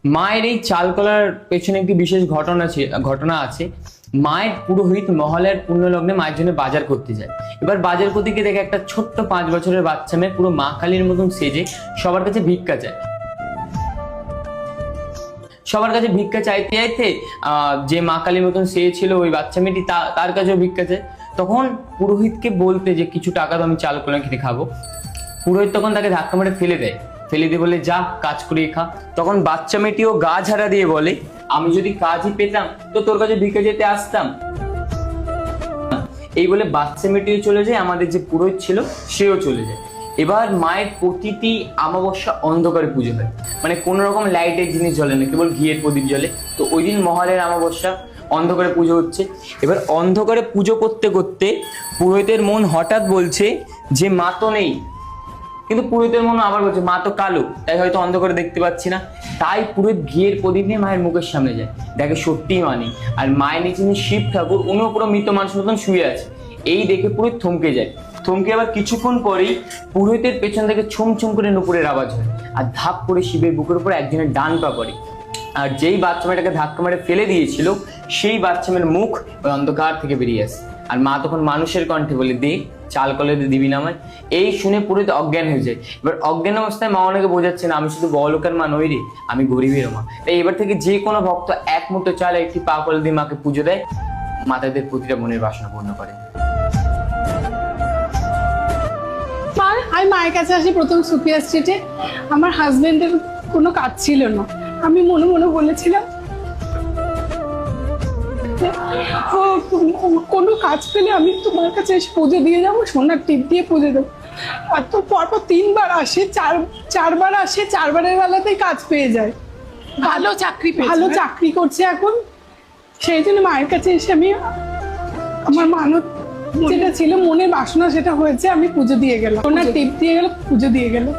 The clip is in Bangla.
মায়ের এই চাল কলার পেছনে একটি বিশেষ ঘটনা আছে। মায়ের পুরোহিত মহালয়ার পুণ্যলগ্নে মায়ের জন্য বাজার করতে যায়। এবার বাজার করতে গিয়ে দেখে একটা ছোট্ট 5 বছরের বাচ্চা মেয়ে পুরো মা কালীর মতন সেজে সবার কাছে ভিক্ষা চায়। সবার কাছে ভিক্ষা চাইতে চাইতে যে মা কালীর মতন সে ছিল ওই বাচ্চা মেয়েটি তার কাছেও ভিক্ষা চায়। তখন পুরোহিতকে বলতে যে কিছু টাকা তো আমি চাল কলা কিনে খাবো, পুরোহিত তখন তাকে ধাক্কা মেরে ফেলে দেয়। ফেলে দিয়ে বলে যা কাজ করিয়ে খা। তখন বাচ্চা মেয়েটিও গা ঝাড়া দিয়ে বলে আমি যদি কাজই পেতাম তো তোর কাছে ভিক্ষা যেতে আসতাম। এই বলে বাচ্চা মেয়েটিও চলে যায়, আমাদের যে পুরোহিত ছিল সেও চলে যায়। এবার মায়ের প্রতিটি অমাবস্যা অন্ধকারে পুজো হয়, মানে কোনো রকম লাইটের জিনিস জ্বলে না, কেবল ঘিয়ের প্রদীপ জ্বলে। তো ওই দিন মহালয়ার অমাবস্যা অন্ধকারে পুজো হচ্ছে। এবার অন্ধকারে পুজো করতে করতে পুরোহিতের মন হঠাৎ বলছে যে মা তো নেই, কিন্তু পুরোহিতের মনে আবার বলছে মা তো কালো, তাই হয়তো অন্ধকারে দেখতে পাচ্ছি না। তাই পুরোহিত ঘিয়ের প্রদীপ নিয়ে মায়ের মুখের সামনে যায়, দেখে সত্যিই মা নেই। আর মায়ের নিচে শিব ঠাকুর উনিও পুরো মৃত মানুষের মতন শুয়ে আছে। এই দেখে পুরোহিত থমকে যায়। থমকে আবার কিছুক্ষণ পরেই পুরোহিতের পেছন থেকে ছুম ছুম করে নুপুরের আওয়াজ হয়, আর ধাপ করে শিবের বুকের উপর একজনের ডান পা পড়ে। আর যেই বাচ্চা মেয়েটাকে ধাক্কা মেরে ফেলে দিয়েছিল সেই বাচ্চা মেয়ের মুখ ওই অন্ধকার থেকে বেরিয়ে আসে। আর মা তখন মানুষের কণ্ঠে বলে দে চাল কলে দিবি না আমায়। এই শুনে পুরোহিত অজ্ঞান হয়ে যায়। এবার অজ্ঞান অবস্থায় মা অনেকে বোঝাচ্ছে না আমি শুধু বড়লোকের মা নই রে, আমি গরিবের মা। তাই এবার থেকে যে কোনো ভক্ত এক মুঠো চাল একটি পা কলে দিয়ে মাকে পুজো দেয়, মা তাদের প্রতিটা মনের বাসনা পূর্ণ করে। আমি মায়ের কাছে আসি প্রথম সুফিয়া স্ট্রিটে। আমার হাজবেন্ডের কোনো কাজ ছিল না, আমি মনে মনে বলেছিলাম কোনো কাজ পেলে আমি তোমার কাছে এসে পুজো দিয়ে যাবো, সোনার টিপ দিয়ে পুজো দেবো। আর তো পরপর 3 বার আসে, চারবার আসে, 4 বারের বেলাতেই কাজ পেয়ে যায়। ভালো চাকরি করছে এখন। সেই জন্য মায়ের কাছে এসে আমি আমার মানত যেটা ছিল মনের বাসনা সেটা হয়েছে, আমি পুজো দিয়ে গেলাম, সোনার টিপ দিয়ে গেলাম, পুজো দিয়ে গেলাম।